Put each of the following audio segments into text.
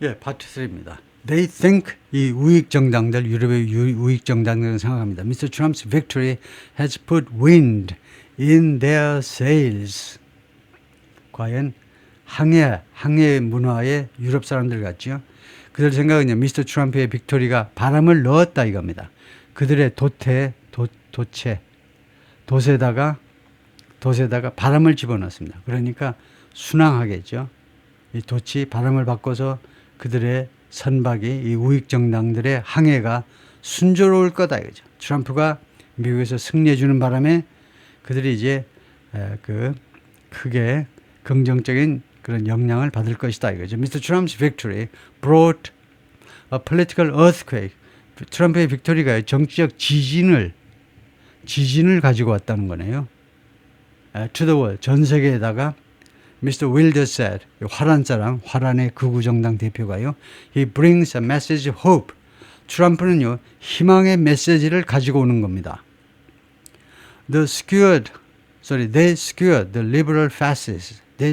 예, 파트 3입니다. They think 이 우익 정당들, 유럽의 우익 정당들은 생각합니다. Mr. Trump's victory has put wind in their sails. 과연 항해 문화의 유럽 사람들 같죠. 그들 생각은요, 미스터 트럼프의 빅토리가 바람을 넣었다 이겁니다. 그들의 돛에다가 바람을 집어넣습니다. 그러니까 순항하겠죠. 이 돛이 바람을 바꿔서 그들의 선박이 이 우익 정당들의 항해가 순조로울 거다 이거죠. 트럼프가 미국에서 승리해 주는 바람에 그들이 이제 크게 긍정적인 그런 영향을 받을 것이다 이거죠. Mr. Trump's victory brought a political earthquake. 트럼프의 빅토리가 정치적 지진을 가지고 왔다는 거네요. To the world, 전 세계에다가 Mr. Wilder said, 화란 사람, 화란의 극우 정당 대표가요. He brings a message of hope. 트럼프는요, 희망의 메시지를 가지고 오는 겁니다. They skewered the liberal fascists. They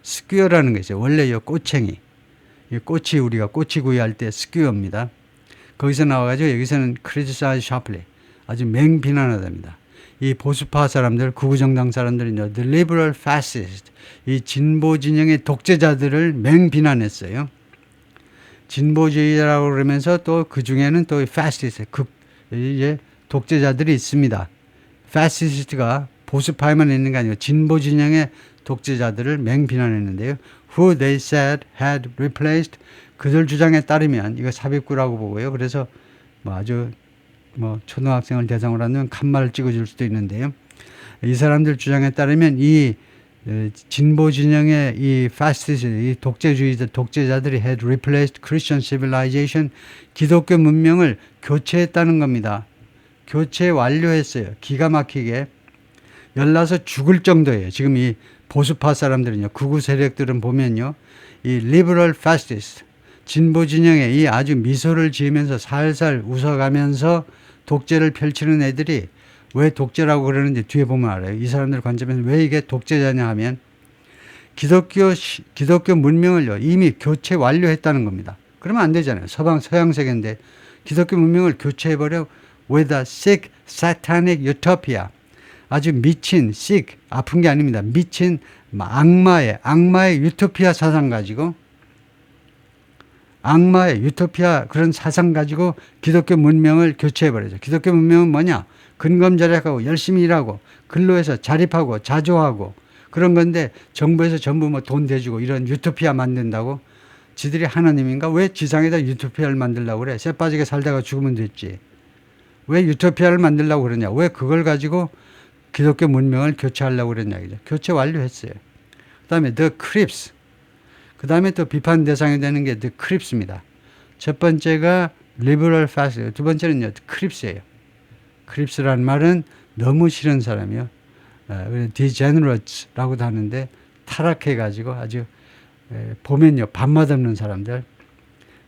skewer라는 게 있어요. 원래요, 꼬챙이. 이 꽃이 우리가 꼬치구이 할 때 skewer입니다. 거기서 나와가지고 여기서는 criticize sharply. 아주 맹비난하답니다. 이 보수파 사람들, 극우정당 사람들은요, the liberal fascist, 이 진보 진영의 독재자들을 맹비난했어요. 진보주의자라고 그러면서 또 그 중에는 또 fascist, 이제 독재자들이 있습니다. fascist가 보수파에만 있는 게 아니고 진보 진영의 독재자들을 맹비난했는데요. Who they said had replaced, 그들 주장에 따르면 이거 삽입구라고 보고요. 그래서 아주 초등학생을 대상으로 하면 칸말을 찍어줄 수도 있는데요. 이 사람들 주장에 따르면 이 진보 진영의 이 파시스트, 이 독재자들이 had replaced Christian civilization, 기독교 문명을 교체했다는 겁니다. 교체 완료했어요. 기가 막히게. 열나서 죽을 정도예요. 지금 이 보수파 사람들은요, 극우 세력들은 보면요, 이 liberal fascist, 진보 진영의 이 아주 미소를 지으면서 살살 웃어가면서 독재를 펼치는 애들이 왜 독재라고 그러는지 뒤에 보면 알아요. 이 사람들 관점에서 왜 이게 독재자냐 하면 기독교 문명을요, 이미 교체 완료했다는 겁니다. 그러면 안 되잖아요. 서양 세계인데 기독교 문명을 교체해버려 with a sick satanic utopia. 아주 미친 sick, 아픈 게 아닙니다. 미친 악마의 유토피아 사상 가지고 악마의 유토피아 그런 사상 가지고 기독교 문명을 교체해버리죠. 기독교 문명은 뭐냐? 근검절약하고 열심히 일하고 근로해서 자립하고 자조하고 그런 건데 정부에서 전부 돈 대주고 이런 유토피아 만든다고? 지들이 하나님인가? 왜 지상에다 유토피아를 만들려고 그래? 쇠 빠지게 살다가 죽으면 됐지. 왜 유토피아를 만들려고 그러냐? 왜 그걸 가지고 기독교 문명을 교체하려고 그랬냐? 교체 완료했어요. 그 다음에 The Crips. 그 다음에 또 비판 대상이 되는 게 The Crips입니다. 첫 번째가 Liberal Fascist, 두 번째는요, Crips예요. Crips라는 말은 너무 싫은 사람이요. Degenerate라고도 하는데 타락해가지고 아주 보면요, 밥맛 없는 사람들.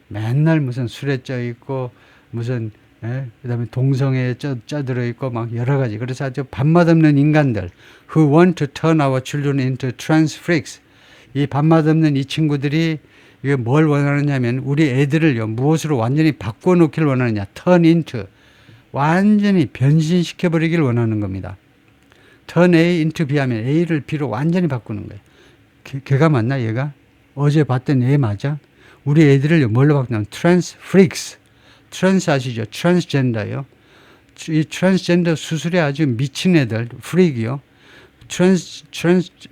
맨날 무슨 술에 쪄 있고 무슨 그 다음에 동성애에 쪄들어 있고 막 여러 가지. 그래서 아주 밥맛 없는 인간들. Who want to turn our children into trans freaks. 이 밥맛 없는 이 친구들이 이게 뭘 원하느냐면 우리 애들을요, 무엇으로 완전히 바꿔놓기를 원하느냐. turn into. 완전히 변신시켜버리기를 원하는 겁니다. turn A into B 하면 A를 B로 완전히 바꾸는 거예요. 걔가 맞나 얘가? 어제 봤던 애 맞아? 우리 애들을요, 뭘로 바꾸냐면 trans freaks. 트랜스 아시죠? 트랜스젠더요. 이 트랜스젠더 수술에 아주 미친 애들, 프릭이요.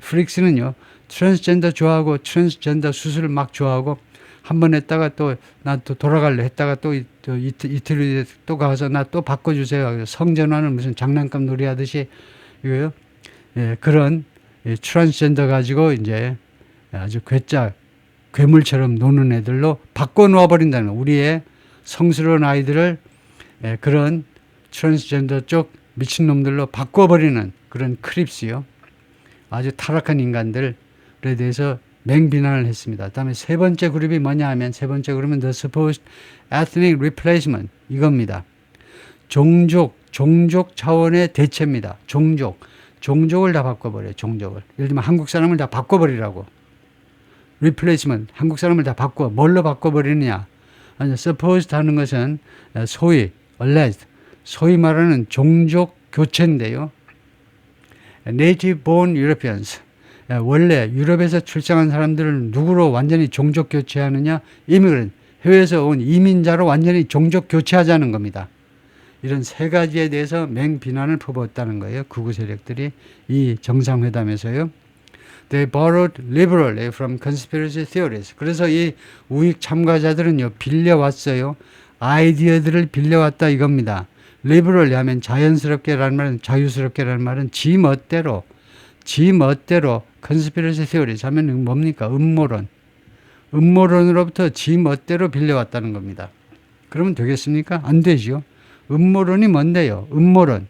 프릭스는요, 트랜스젠더 좋아하고 트랜스젠더 수술을 막 좋아하고 한 번 했다가 또 나 또 돌아갈래 했다가 또 이틀 후에 또 가서 나 또 바꿔주세요. 성전환을 무슨 장난감 놀이 하듯이 이거요. 예, 그런 트랜스젠더 가지고 이제 아주 괴물처럼 노는 애들로 바꿔놓아 버린다는 거. 우리의 성스러운 아이들을 그런 트랜스젠더 쪽 미친놈들로 바꿔버리는 그런 크립스요. 아주 타락한 인간들에 대해서 맹비난을 했습니다. 다음에 세 번째 그룹이 뭐냐 하면 세 번째 그룹은 The Supposed Ethnic Replacement 이겁니다. 종족 차원의 대체입니다. 종족을 다 바꿔버려요. 종족을. 예를 들면 한국 사람을 다 바꿔버리라고. replacement, 한국 사람을 다 바꿔. 뭘로 바꿔버리느냐. 아니, supposed 하는 것은 소위, alleged, 소위 말하는 종족 교체인데요. native born Europeans, 원래 유럽에서 출생한 사람들을 누구로 완전히 종족 교체하느냐? immigrant, 해외에서 온 이민자로 완전히 종족 교체하자는 겁니다. 이런 세 가지에 대해서 맹비난을 퍼붓었다는 거예요. 극우 세력들이 이 정상회담에서요. They borrowed liberally from conspiracy theories. 그래서 이 우익 참가자들은요, 빌려왔어요. 아이디어들을 빌려왔다 이겁니다. liberally 하면 자연스럽게라는 말은, 자유스럽게라는 말은 지 멋대로 conspiracy theories 하면 뭡니까? 음모론으로부터 지 멋대로 빌려왔다는 겁니다. 그러면 되겠습니까? 안 되죠. 음모론이 뭔데요? 음모론.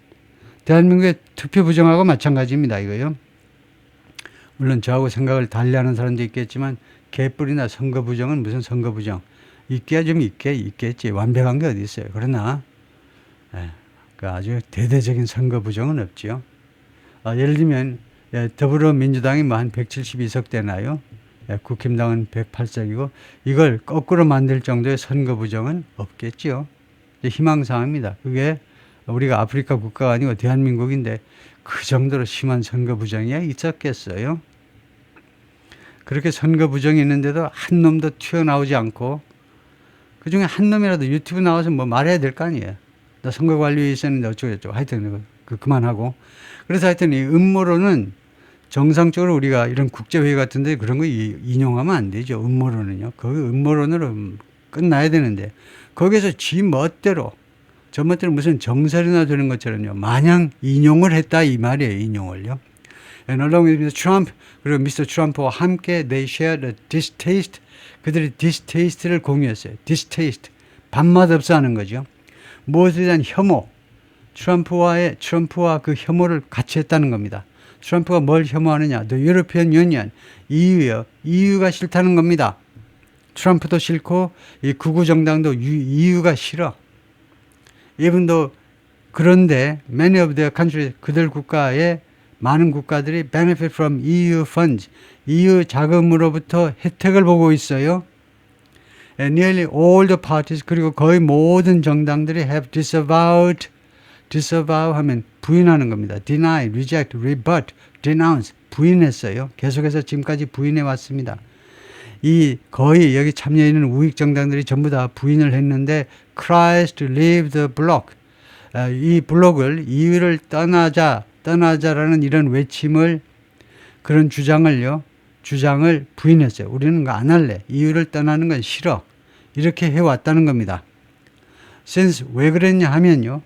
대한민국의 투표 부정하고 마찬가지입니다. 이거요. 물론 저하고 생각을 달리하는 사람도 있겠지만 개뿔이나 선거 부정은 무슨 선거 부정. 있게야 좀 있겠지. 완벽한 게 어디 있어요. 그러나 그 아주 대대적인 선거 부정은 없지요. 예를 들면 더불어민주당이 뭐 한 172석 되나요? 국힘당은 108석이고 이걸 거꾸로 만들 정도의 선거 부정은 없겠지요. 희망사항입니다. 그게 우리가 아프리카 국가가 아니고 대한민국인데 그 정도로 심한 선거 부정이 있었겠어요? 그렇게 선거 부정이 있는데도 한 놈도 튀어나오지 않고 그 중에 한 놈이라도 유튜브 나와서 뭐 말해야 될 거 아니에요. 나 선거관리위에 있었는데 어쩌고저쩌고 하여튼 그만하고. 그래서 하여튼 이 음모론은 정상적으로 우리가 이런 국제회의 같은데 그런 거 인용하면 안 되죠. 음모론은요. 거기 음모론으로 끝나야 되는데 거기에서 지 멋대로 저 멋대로 무슨 정설이나 되는 것처럼요. 마냥 인용을 했다 이 말이에요. 인용을요. And along with Mr. Trump 그리고 Mr. Trump와 함께 they shared a distaste. 그들이 distaste를 공유했어요. distaste. 밥맛 없어 하는 거죠. 무엇에 대한 혐오. 트럼프와 그 혐오를 같이 했다는 겁니다. 트럼프가 뭘 혐오하느냐. The European Union. EU요. EU가 싫다는 겁니다. 트럼프도 싫고 이 극우 정당도 EU가 싫어. even though 그런데 many of their countries 그들 국가의 많은 국가들이 benefit from EU funds. EU 자금으로부터 혜택을 보고 있어요. And nearly all the parties 그리고 거의 모든 정당들이 have disavowed 하면 부인하는 겁니다. deny, reject, rebut, denounce 부인했어요. 계속해서 지금까지 부인해 왔습니다. 이 거의 여기 참여해 있는 우익 정당들이 전부 다 부인을 했는데 cries to leave the bloc. 이 블록을 EU를 떠나자라는 이런 외침을 그런 주장을 부인했어요. 우리는 그거 안 할래. EU를 떠나는 건 싫어. 이렇게 해왔다는 겁니다. since 왜 그랬냐 하면요.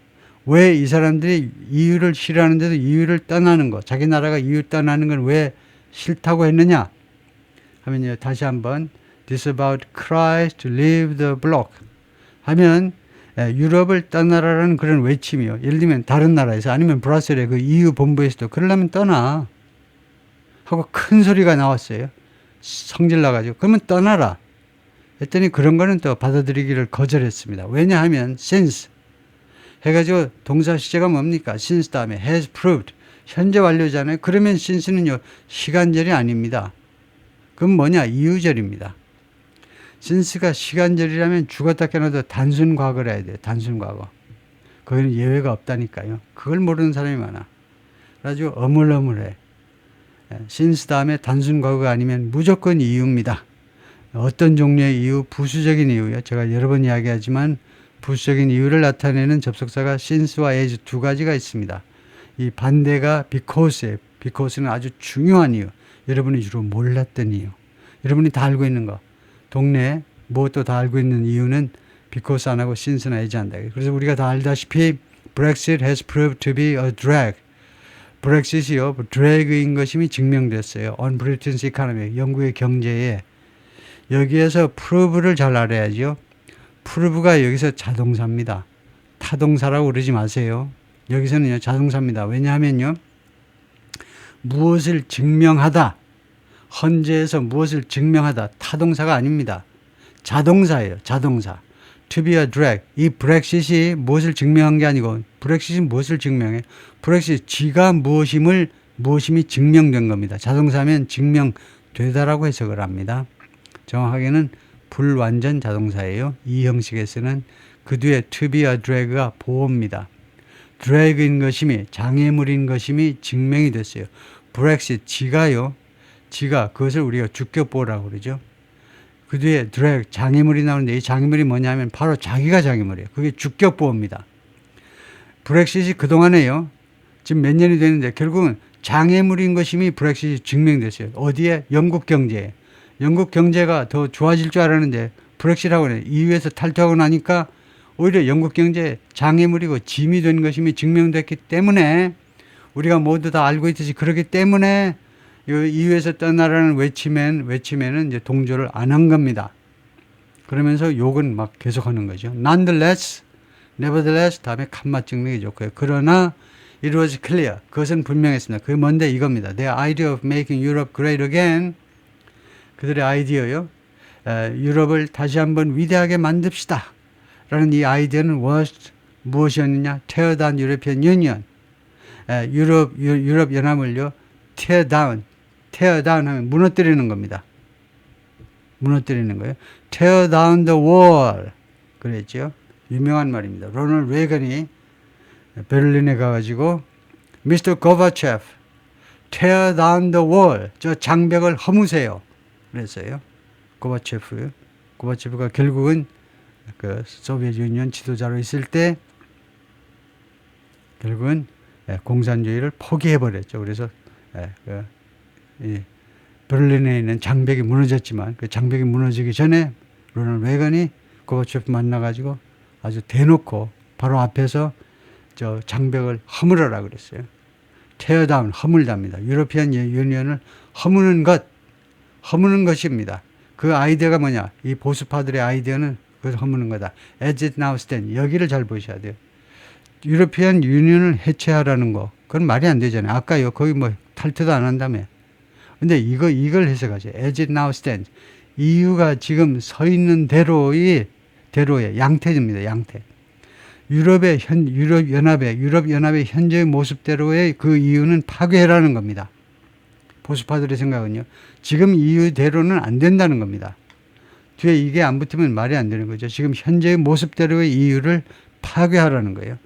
왜 이 사람들이 EU를 싫어하는데도 EU를 떠나는 거, 자기 나라가 EU 떠나는 건 왜 싫다고 했느냐 하면요. 다시 한번 this about cries to leave the bloc 하면 유럽을 떠나라는 그런 외침이요. 예를 들면 다른 나라에서 아니면 브라셀의 그 EU 본부에서도 그러려면 떠나 하고 큰 소리가 나왔어요. 성질 나가지고 그러면 떠나라 했더니 그런 거는 또 받아들이기를 거절했습니다. 왜냐하면 since 해가지고 동사 시제가 뭡니까? since 다음에 has proved 현재 완료잖아요. 그러면 since는요 시간절이 아닙니다. 그건 뭐냐? 이유절입니다. since가 시간절이라면 죽었다 깨어나도 단순 과거를 해야 돼요. 단순 과거. 거기는 예외가 없다니까요. 그걸 모르는 사람이 많아. 아주 어물어물해. since 다음에 단순 과거가 아니면 무조건 이유입니다. 어떤 종류의 이유? 부수적인 이유요. 제가 여러 번 이야기하지만 부수적인 이유를 나타내는 접속사가 since와 as 두 가지가 있습니다. 이 반대가 because예요. because는 아주 중요한 이유. 여러분이 주로 몰랐던 이유. 여러분이 다 알고 있는 거. 동네 무엇도 다 알고 있는 이유는 because 안 하고 since나 as 한다. 그래서 우리가 다 알다시피 Brexit has proved to be a drag. 브렉시트이요. drag인 것임이 증명됐어요. on Britain's economy. 영국의 경제에. 여기에서 prove를 잘 알아야죠. prove가 여기서 자동사입니다. 타동사라고 그러지 마세요. 여기서는요 자동사입니다. 왜냐하면요 무엇을 증명하다 헌재에서 무엇을 증명하다 타동사가 아닙니다. 자동사예요. 자동사. to be a drag. 이 브렉시트이 무엇을 증명한 게 아니고 브렉시트이 무엇을 증명해? 브렉시트 지가 무엇임이 증명된 겁니다. 자동사면 증명되다라고 해석을 합니다. 정확하게는 불완전 자동사예요. 이 형식에 서는 그 뒤에 to be a drag가 보호입니다. drag인 것임이 장애물인 것임이 증명이 됐어요. Brexit 지가 그것을 우리가 주격보호라고 그러죠. 그 뒤에 drag 장애물이 나오는데 이 장애물이 뭐냐면 바로 자기가 장애물이에요. 그게 주격보호입니다. 브렉시트이 그동안에요. 지금 몇 년이 됐는데 결국은 장애물인 것임이 브렉시트이 증명됐어요. 어디에? 영국 경제에. 영국 경제가 더 좋아질 줄 알았는데 브렉시트하고 EU에서 탈퇴하고 나니까 오히려 영국 경제에 장애물이고 짐이 된 것임이 증명됐기 때문에 우리가 모두 다 알고 있듯이 그렇기 때문에 EU에서 떠나라는 외침에는 이제 동조를 안 한 겁니다. 그러면서 욕은 막 계속하는 거죠. Nonetheless, nevertheless 다음에 칸마 찍는 게 좋고요. 그러나 it was clear. 그것은 분명했습니다. 그게 뭔데 이겁니다. Their idea of making Europe great again. 그들의 아이디어요. 유럽을 다시 한번 위대하게 만듭시다. 라는 이 아이디어는 무엇이었느냐? Tear down European Union. 유럽 연합을요. tear down 하면 무너뜨리는 겁니다. 무너뜨리는 거예요. tear down the wall. 그랬죠. 유명한 말입니다. 로널드 레이건이 베를린에 가가지고 Mr. Gorbachev, tear down the wall. 저 장벽을 허무세요. 그랬어요. 고바체프가 결국은 그 소비에트 유니언 지도자로 있을 때 결국은 공산주의를 포기해버렸죠. 그래서 베를린에 있는 장벽이 무너졌지만 그 장벽이 무너지기 전에 로널드 레이건이 고바체프 만나가지고 아주 대놓고 바로 앞에서 저 장벽을 허물어라 그랬어요. tear down, 허물답니다. 유로피안 유니언을 허무는 것입니다. 그 아이디어가 뭐냐? 이 보수파들의 아이디어는 그걸 허무는 거다. As it now stands. 여기를 잘 보셔야 돼요. 유로피안 유니언을 해체하라는 거. 그건 말이 안 되잖아요. 아까요. 거기 뭐 탈퇴도 안 한다며. 근데 이걸 해석하죠. As it now stands. EU가 지금 서 있는 대로의 양태입니다. 양태. 유럽 연합의 현재의 모습대로의 그 EU는 파괴해라는 겁니다. 보수파들의 생각은요. 지금 EU대로는 안 된다는 겁니다. 뒤에 이게 안 붙으면 말이 안 되는 거죠. 지금 현재의 모습대로의 EU를 파괴하라는 거예요.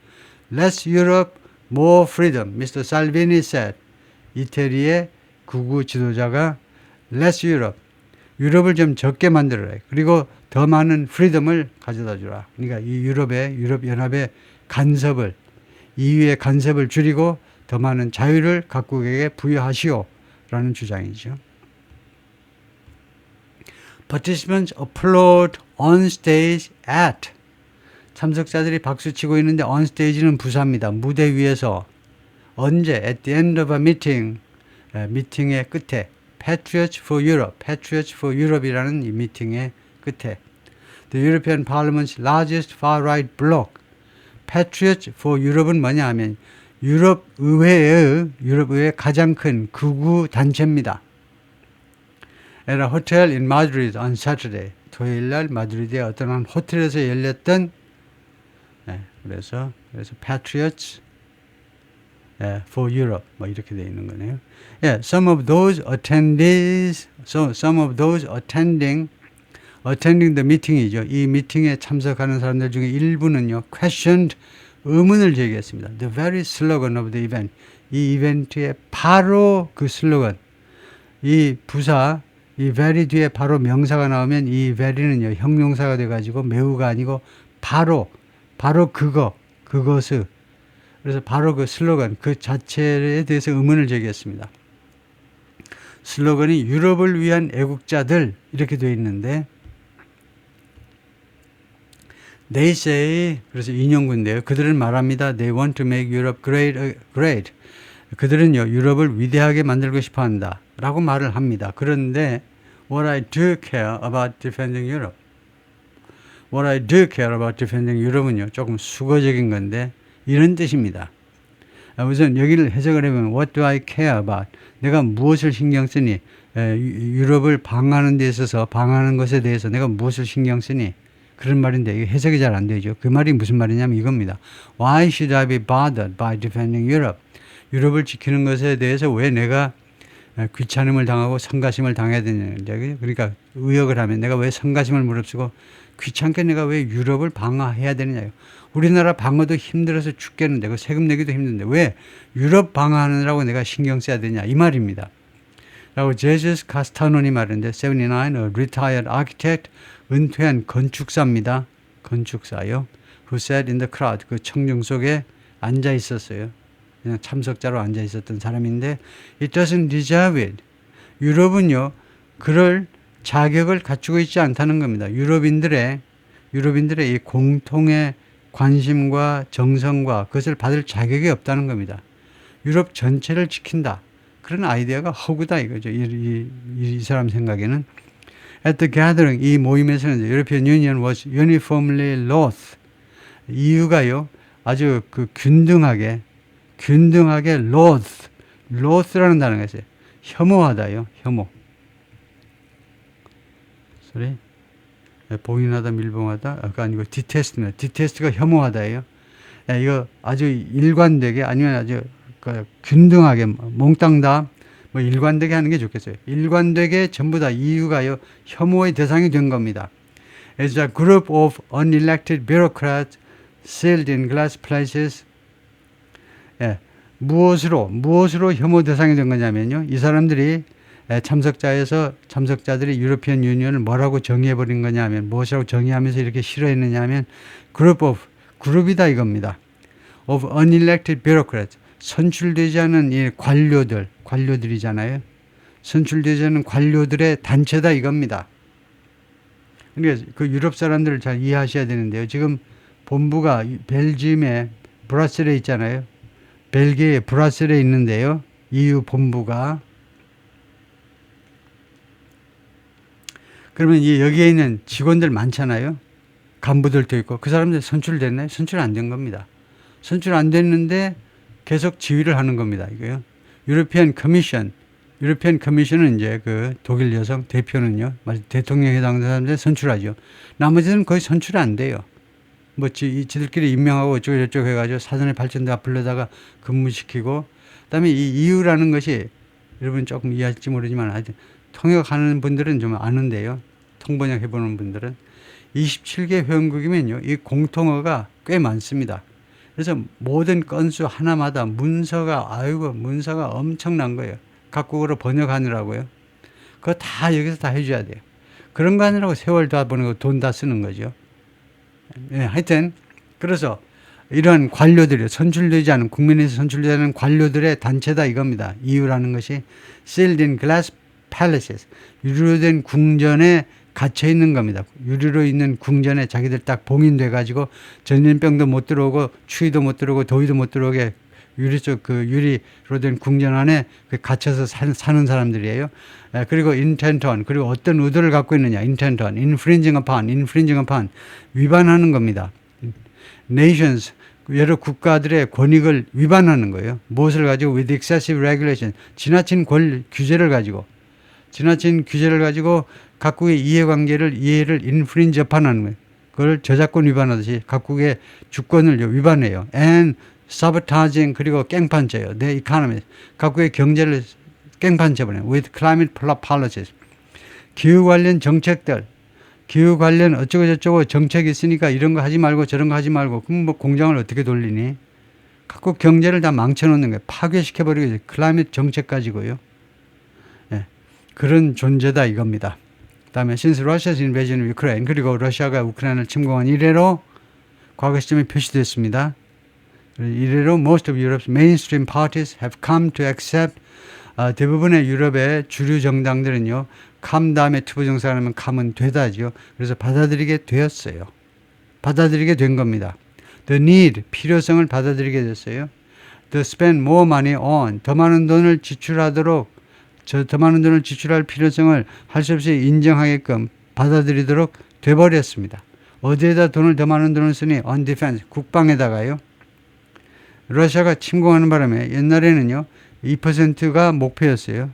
Less Europe, more freedom, Mr. Salvini said. 이태리의 극우 지도자가 Less Europe, 유럽을 좀 적게 만들어라. 그리고 더 많은 프리덤을 가져다 주라. 그러니까 이 유럽 연합의 간섭을, EU의 간섭을 줄이고 더 많은 자유를 각국에게 부여하시오. 라는 주장이죠. Participants applaud on stage at. 참석자들이 박수치고 있는데 on stage는 부사입니다. 무대 위에서. 언제? At the end of a meeting. 미팅의 끝에. Patriots for Europe이라는 이 미팅의 끝에. The European Parliament's largest far-right bloc. Patriots for Europe은 뭐냐 하면 유럽 의회의 가장 큰 극우 단체입니다. At a hotel in Madrid on Saturday. 토요일 날 마드리드의 어떤 한 호텔에서 열렸던 그래서 Patriots for Europe 뭐 이렇게 되어 있는 거네요. Some of those attending the meeting이죠. 이 미팅에 참석하는 사람들 중에 일부는요. questioned 의문을 제기했습니다. The very slogan of the event. 이 이벤트의 바로 그 슬로건. 이 부사, 이 very 뒤에 바로 명사가 나오면 이 very는요, 형용사가 돼가지고 매우가 아니고 바로 그것을. 그래서 바로 그 슬로건, 그 자체에 대해서 의문을 제기했습니다. 슬로건이 유럽을 위한 애국자들 이렇게 되어 있는데 They say, 그래서 인용구인데요. 그들은 말합니다. They want to make Europe great. 그들은요, 유럽을 위대하게 만들고 싶어 한다. 라고 말을 합니다. 그런데 What I do care about defending Europe. What I do care about defending Europe은요, 조금 수거적인 건데 이런 뜻입니다. 우선 여기를 해석을 해보면 What do I care about? 내가 무엇을 신경 쓰니? 유럽을 방어하는 데 있어서 방어하는 것에 대해서 내가 무엇을 신경 쓰니? 그런 말인데 이게 해석이 잘 안 되죠. 그 말이 무슨 말이냐면 이겁니다. Why should I be bothered by defending Europe? 유럽을 지키는 것에 대해서 왜 내가 귀찮음을 당하고 성가심을 당해야 되는데, 그러니까 의역을 하면 내가 왜 성가심을 무릅쓰고 귀찮게 내가 왜 유럽을 방어해야 되느냐. 우리나라 방어도 힘들어서 죽겠는데, 그 세금 내기도 힘든데 왜 유럽 방어하느라고 내가 신경 써야 되냐, 이 말입니다. 라고 제저스 카스타논이 말했는데, 79, a retired architect, 은퇴한 건축사입니다. 건축사요. Who sat in the crowd, 그 청중 속에 앉아 있었어요. 그냥 참석자로 앉아 있었던 사람인데, it doesn't deserve it. 유럽은요, 그럴 자격을 갖추고 있지 않다는 겁니다. 유럽인들의 이 공통의 관심과 정성과 그것을 받을 자격이 없다는 겁니다. 유럽 전체를 지킨다. 그런 아이디어가 허구다 이거죠. 이 사람 생각에는. At the gathering, 이 모임에서는 European Union was uniformly loath. EU가요, 아주 그 균등하게 loath라는 단어가 있어요. 혐오하다요, 혐오. sorry. 봉인하다, 밀봉하다, 아까 아니고 detest입니다. detest가 혐오하다예요. 이거 아주 일관되게, 아니면 아주 균등하게, 몽땅 다 뭐 일관되게 하는 게 좋겠어요. 일관되게 전부 다 EU가요, 혐오의 대상이 된 겁니다. As a group of unelected bureaucrats sealed in glass places. 무엇으로 혐오 대상이 된 거냐면요, 이 사람들이 참석자들이 유로피언 유니언을 뭐라고 정의해버린 거냐면, 무엇이라고 정의하면서 이렇게 싫어했느냐 하면, 그룹이다 이겁니다. of unelected bureaucrats. 선출되지 않은 이 관료들이잖아요. 선출되지 않은 관료들의 단체다 이겁니다. 그러니까 그 유럽 사람들을 잘 이해하셔야 되는데요. 지금 본부가 벨지움의 브라셀에 있잖아요. 벨기에 브라셀에 있는데요. EU 본부가. 그러면 여기에 있는 직원들 많잖아요. 간부들도 있고. 그 사람들 선출됐나요? 선출 안 된 겁니다. 선출 안 됐는데 계속 지휘를 하는 겁니다. 이거요. 유로피안 커미션은 이제 그 독일 여성 대표는요, 대통령에 해당되는 사람들 선출하죠. 나머지는 거의 선출 안 돼요. 뭐 지들끼리 임명하고 어쩌고 저쩌고 해가지고 사전에 발전대가 불러다가 근무시키고, 그다음에 이 EU라는 것이 여러분 조금 이해할지 모르지만 하여튼 통역하는 분들은 좀 아는데요. 통번역 해보는 분들은 27개 회원국이면요, 이 공통어가 꽤 많습니다. 그래서 모든 건수 하나마다 문서가 엄청난 거예요. 각국어로 번역하느라고요. 그거 다 여기서 다 해줘야 돼요. 그런 거 하느라고 세월 다 보내고 돈 다 쓰는 거죠. 하여튼 그래서 이런 관료들이 선출되지 않은, 국민에서 선출되지 않은 관료들의 단체다 이겁니다. EU라는 것이 sealed in glass palaces, 유리로 된 궁전에 갇혀 있는 겁니다. 유리로 있는 궁전에 자기들 딱 봉인돼 가지고 전염병도 못 들어오고 추위도 못 들어오고 더위도 못 들어오게 유리로 된 궁전 안에 갇혀서 사는 사람들이에요. 그리고 intent on, 그리고 어떤 의도를 갖고 있느냐, intent on, infringing upon, 위반하는 겁니다. nations, 여러 국가들의 권익을 위반하는 거예요. 무엇을 가지고? with excessive regulation, 지나친 규제를 가지고 각국의 이해를 infringe upon 하는 거예요. 그걸 저작권 위반하듯이 각국의 주권을 위반해요. and sabotaging, 그리고 깽판쳐요. the economy, 각국의 경제를 깽판쳐버려요. with climate policies, 기후 관련 정책들, 기후 관련 어쩌고저쩌고 정책이 있으니까 이런 거 하지 말고 저런 거 하지 말고, 그럼 뭐 공장을 어떻게 돌리니? 각국 경제를 다 망쳐놓는 거예요. 파괴시켜버리고, 클라이밋 정책 가지고요. 그런 존재다 이겁니다. 그 다음에 since Russia's invasion of Ukraine, 그리고 러시아가 우크라이나를 침공한 이래로 과거 시점에 표시됐습니다. 이래로 most of Europe's mainstream parties have come to accept, 대부분의 유럽의 주류 정당들은요, 감 다음에 투부정사를 하면 감은 되다죠. 그래서 받아들이게 되었어요. 받아들이게 된 겁니다. The need, 필요성을 받아들이게 됐어요. To spend more money on, 더 많은 돈을 지출할 필요성을 할 수 없이 인정하게끔 받아들이도록 돼버렸습니다. 어디에다 더 많은 돈을 쓰니? on defense, 국방에다가요. 러시아가 침공하는 바람에 옛날에는요, 2%가 목표였어요.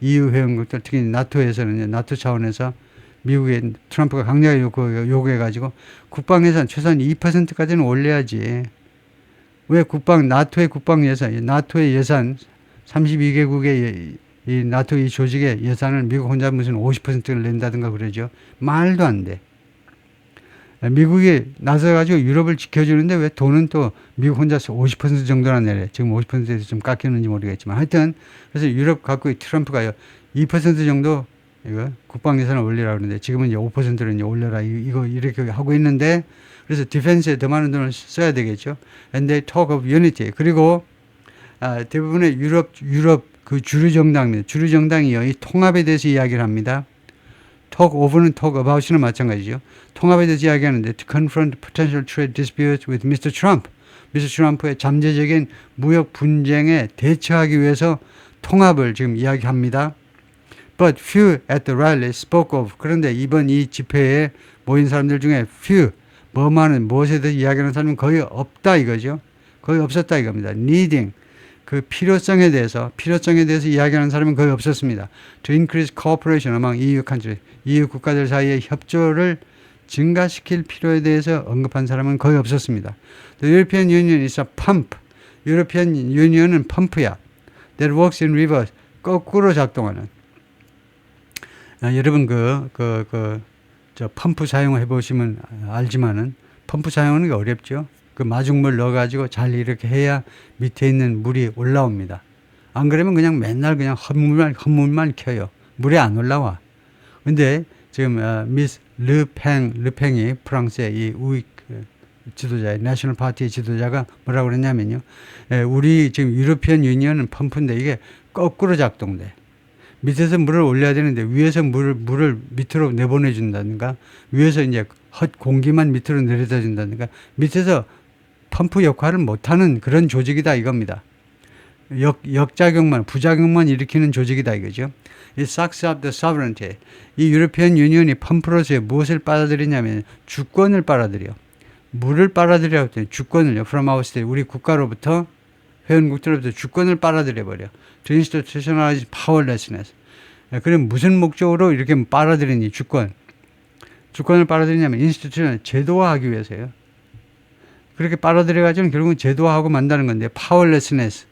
EU 회원국들, 특히 나토에서는, 나토 차원에서 미국의 트럼프가 강력하게 요구해가지고 국방 예산 최소한 2%까지는 올려야지. 왜 나토의 국방 예산, 나토의 예산 32개국의 이 나토 이 조직의 예산을 미국 혼자 무슨 50%를 낸다든가 그러죠. 말도 안 돼. 미국이 나서가지고 유럽을 지켜주는데 왜 돈은 또 미국 혼자서 50% 정도나 내래. 지금 50%에서 좀 깎였는지 모르겠지만 하여튼 그래서 유럽 갖고 트럼프가요 2% 정도 이거 국방 예산을 올리라 그러는데 지금은 이제 5%로 이제 올려라 이거 이렇게 하고 있는데 그래서 디펜스에 더 많은 돈을 써야 되겠죠. And they talk of unity. 그리고 대부분의 유럽 그 주류 정당입니다. 주류 정당이요 이 통합에 대해서 이야기를 합니다. talk over는 talk about이나 마찬가지죠. 통합에 대해서 이야기하는데 to confront potential trade disputes with Mr. Trump. Mr. Trump의 잠재적인 무역 분쟁에 대처하기 위해서 통합을 지금 이야기합니다. But few at the rally spoke of. 그런데 이번 이 집회에 모인 사람들 중에 few, 뭐만은 무엇에 대해서 이야기하는 사람은 거의 없다 이거죠. 거의 없었다 이겁니다. Needing. 그 필요성에 대해서 이야기하는 사람은 거의 없었습니다. To increase cooperation among EU countries. EU 국가들 사이의 협조를 증가시킬 필요에 대해서 언급한 사람은 거의 없었습니다. The European Union is a pump. 유로피안 유니언은 펌프야. That works in reverse. 거꾸로 작동하는. 여러분 저 펌프 사용해 보시면 알지만은 펌프 사용하는 게 어렵죠. 그 마중물 넣어가지고 잘 이렇게 해야 밑에 있는 물이 올라옵니다. 안 그러면 그냥 맨날 그냥 헛물만 켜요. 물에 안 올라와. 근데 지금 미스 르팽이 프랑스의 이 우익 지도자, 내셔널 파티의 지도자가 뭐라고 그랬냐면요. 우리 지금 유로피안 유니언은 펌프인데 이게 거꾸로 작동돼. 밑에서 물을 올려야 되는데 위에서 물을 밑으로 내보내준다든가 위에서 이제 헛 공기만 밑으로 내려다 준다든가 밑에서 펌프 역할을 못하는 그런 조직이다 이겁니다. 역작용만 부작용만 일으키는 조직이다 이거죠. It sucks up the sovereignty. 이 유로피안 유니언이 펌프로서 무엇을 빨아들이냐면 주권을 빨아들여. 물을 빨아들이라고 했더니 주권을요. From our state. 우리 국가로부터 회원국들로부터 주권을 빨아들여 버려. To institutionalize powerlessness. 그럼 무슨 목적으로 이렇게 빨아들이니 주권을 빨아들이냐면 인스티튜션을 제도화하기 위해서요. 그렇게 빨아들여가지고 결국은 제도화하고 만다는 건데 powerlessness,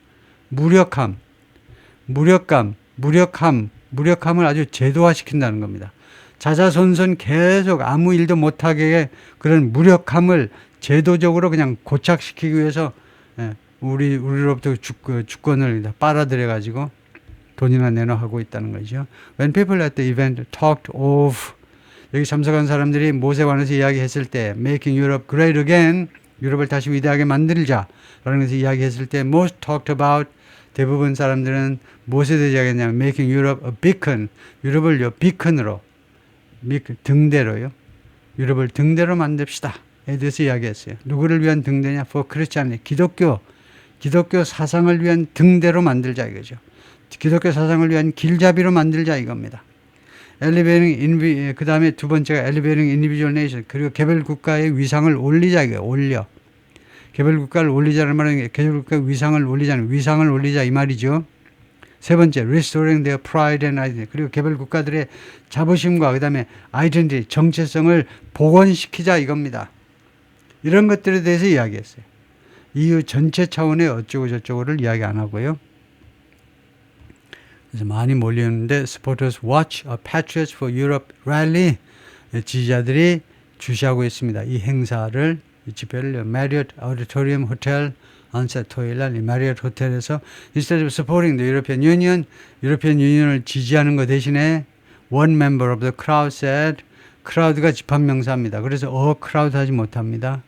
무력함을 아주 제도화시킨다는 겁니다. 자자손손 계속 아무 일도 못하게 그런 무력함을 제도적으로 그냥 고착시키기 위해서 우리로부터 주권을 빨아들여가지고 돈이나 내놔 하고 있다는 거죠. When people at the event talked of 여기 참석한 사람들이 무엇에 관해서 이야기했을 때 Making Europe Great Again 유럽을 다시 위대하게 만들자 라는 것을 이야기했을 때 most talked about 대부분 사람들은 무엇에 대해서 이야기했냐면 Making Europe a beacon 유럽을 비컨으로 등대로요. 유럽을 등대로 만듭시다 에 대해서 이야기했어요. 누구를 위한 등대냐? For Christianity 기독교 사상을 위한 등대로 만들자 이거죠. 기독교 사상을 위한 길잡이로 만들자 이겁니다. 그 다음에 두 번째가 elevating individual nation 그리고 개별 국가의 위상을 올리자 이거예요. 올려. 개별 국가를 올리자는 말은 개별 국가의 위상을 올리자 이 말이죠. 세 번째 restoring their pride and identity 그리고 개별 국가들의 자부심과 그 다음에 identity 정체성을 복원시키자 이겁니다. 이런 것들에 대해서 이야기했어요. EU 전체 차원의 어쩌고 저쩌고를 이야기 안 하고요. 그래서 많이 몰렸는데 Supporters Watch a Patriots for Europe Rally 지지자들이 주시하고 있습니다. 이 행사를 이 집회를 Marriott Auditorium Hotel 언셋 토요일날 이 마리엇 호텔에서 Instead of supporting the European Union 유로피안 유니언을 지지하는 것 대신에 One member of the crowd said crowd가 집합명사입니다. 그래서 crowd 하지 못합니다.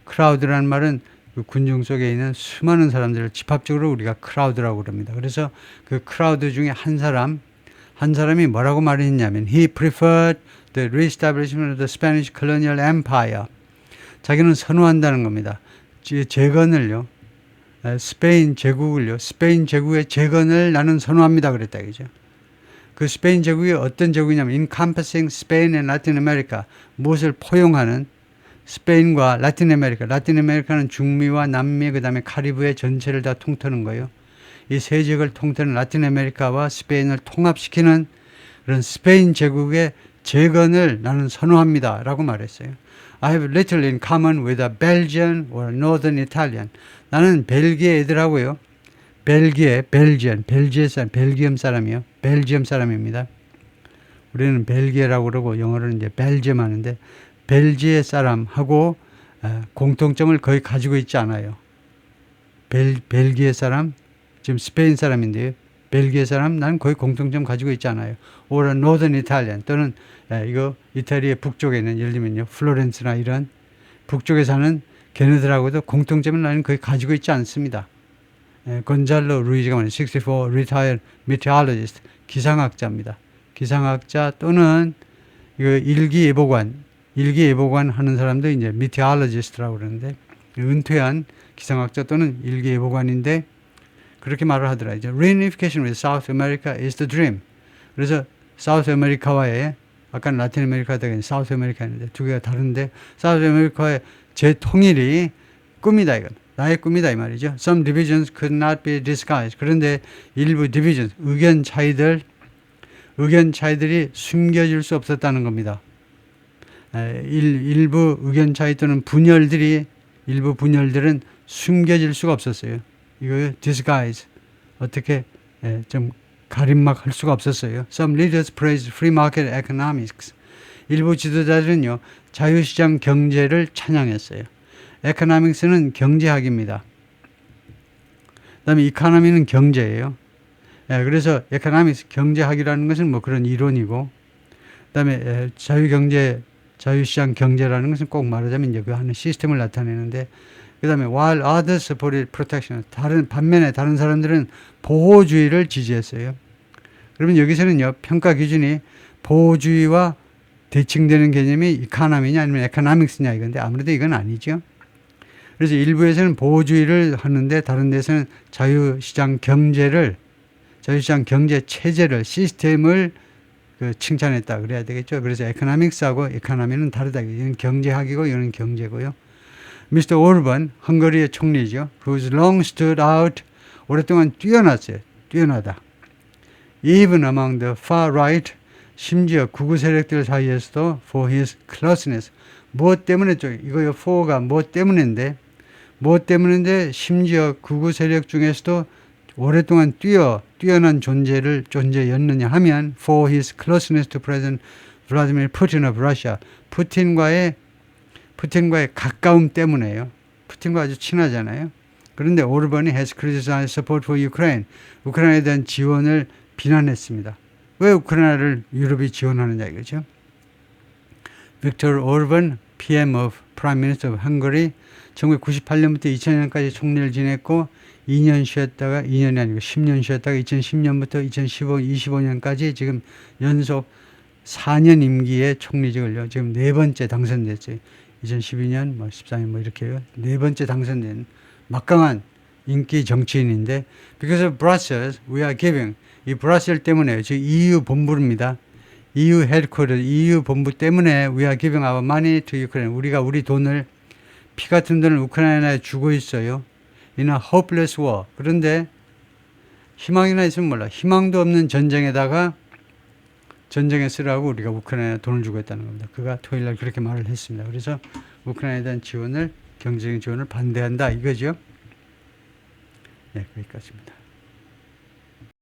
crowd라는 말은 그 군중 속에 있는 수많은 사람들을 집합적으로 우리가 크라우드라고 그럽니다. 그래서 그 크라우드 중에 한 사람이 뭐라고 말했냐면 He preferred the reestablishment of the Spanish colonial empire. 자기는 선호한다는 겁니다. 재건을요. 스페인 제국의 재건을 나는 선호합니다. 그랬다. 그죠? 그 스페인 제국이 어떤 제국이냐면 encompassing Spain and Latin America. 무엇을 포용하는 스페인과 라틴 아메리카는 중미와 남미 그 다음에 카리브해 전체를 다 통틀는 거예요. 이 세 지역을 통틀는 라틴 아메리카와 스페인을 통합시키는 그런 스페인 제국의 재건을 나는 선호합니다 라고 말했어요. I have little in common with a Belgian or Northern Italian. 나는 벨기에 애들하고요. 벨기엄 사람이요. 벨지엄 사람입니다. 우리는 벨기에라고 그러고 영어로는 이제 벨지엄 하는데 벨기에 사람하고 공통점을 거의 가지고 있지 않아요. 벨기에 사람, 지금 스페인 사람인데요. 벨기에 사람 나는 거의 공통점 가지고 있지 않아요. or northern Italian 또는 이거 이탈리아 북쪽에 있는 예를 들면요. 플로렌스나 이런 북쪽에 사는 걔네들하고도 공통점을 나는 거의 가지고 있지 않습니다. 건잘로 루이지가 말하는 64 retired meteorologist 기상학자입니다. 기상학자 또는 이거 일기예보관 하는 사람도 이제 meteorologist라고 그러는데 은퇴한 기상학자 또는 일기예보관인데 그렇게 말을 하더라. 이제 reunification with South America is the dream. 그래서 South America와의 아까 라틴 아메리카가 South America인데 두 개가 다른데 South America의 재통일이 꿈이다 이건. 나의 꿈이다 이 말이죠. Some divisions could not be disguised. 그런데 일부 divisions, 의견 차이들이 숨겨질 수 없었다는 겁니다. 일부 의견 차이 또는 일부 분열들은 숨겨질 수가 없었어요. 이거 disguise 어떻게 좀 가림막 할 수가 없었어요. Some leaders praised free market economics. 일부 지도자들은요 자유시장 경제를 찬양했어요. economics는 경제학입니다. 그다음에 economy는 경제예요. 그래서 economics 경제학이라는 것은 뭐 그런 이론이고, 그다음에 자유시장 경제라는 것은 꼭 말하자면 이제 그 하는 시스템을 나타내는데, 그다음에 while others supported protection, 반면에 다른 사람들은 보호주의를 지지했어요. 그러면 여기서는요 평가 기준이 보호주의와 대칭되는 개념이 이카노미냐 아니면 에코노믹스냐 이건데 아무래도 이건 아니죠. 그래서 일부에서는 보호주의를 하는데 다른 데서는 자유시장 경제 체제를 시스템을 칭찬했다 그래야 되겠죠. 그래서 에코노믹스하고 이카노미는 다르다. 이건 경제학이고 이건 경제고요. 미스터 오르반 헝가리의 총리죠. Who's long stood out, 오랫동안 뛰어나다. Even among the far right, 심지어 극우 세력들 사이에서도 for his closeness. 무엇 때문에죠? 이거요 for가 무엇 때문인데 심지어 극우 세력 중에서도 오랫동안 뛰어난 존재였느냐 하면 for his closeness to President Vladimir Putin of Russia. 푸틴과의 가까움 때문에요. 푸틴과 아주 친하잖아요. 그런데 오르반이 has criticized support for Ukraine. 우크라이나에 대한 지원을 비난했습니다. 왜 우크라이나를 유럽이 지원하느냐 이거죠. 빅토르 오르반, PM of Prime Minister of Hungary, 1998년부터 2000년까지 총리를 지냈고 2년이 아니고 10년 쉬었다가 2010년부터 25년까지 지금 연속 4년 임기의 총리직을요. 지금 네 번째 당선됐어요. 2012년, 14년 이렇게요. 네 번째 당선된 막강한 인기 정치인인데 because of Brussels, we are giving. 이 브라셀 때문에 즉 EU 본부입니다. EU headquarters, EU 본부 때문에 we are giving our money to Ukraine. 우리가 우리 돈을 피 같은 돈을 우크라이나에 주고 있어요. In a hopeless war. 그런데 희망이나 있으면 몰라. 희망도 없는 전쟁에다가 전쟁에 쓰라고 우리가 우크라이나에 돈을 주고 있다는 겁니다. 그가 토요일 날 그렇게 말을 했습니다. 그래서 우크라이나에 대한 경제적인 지원을 반대한다 이거죠. 네, 거기까지입니다.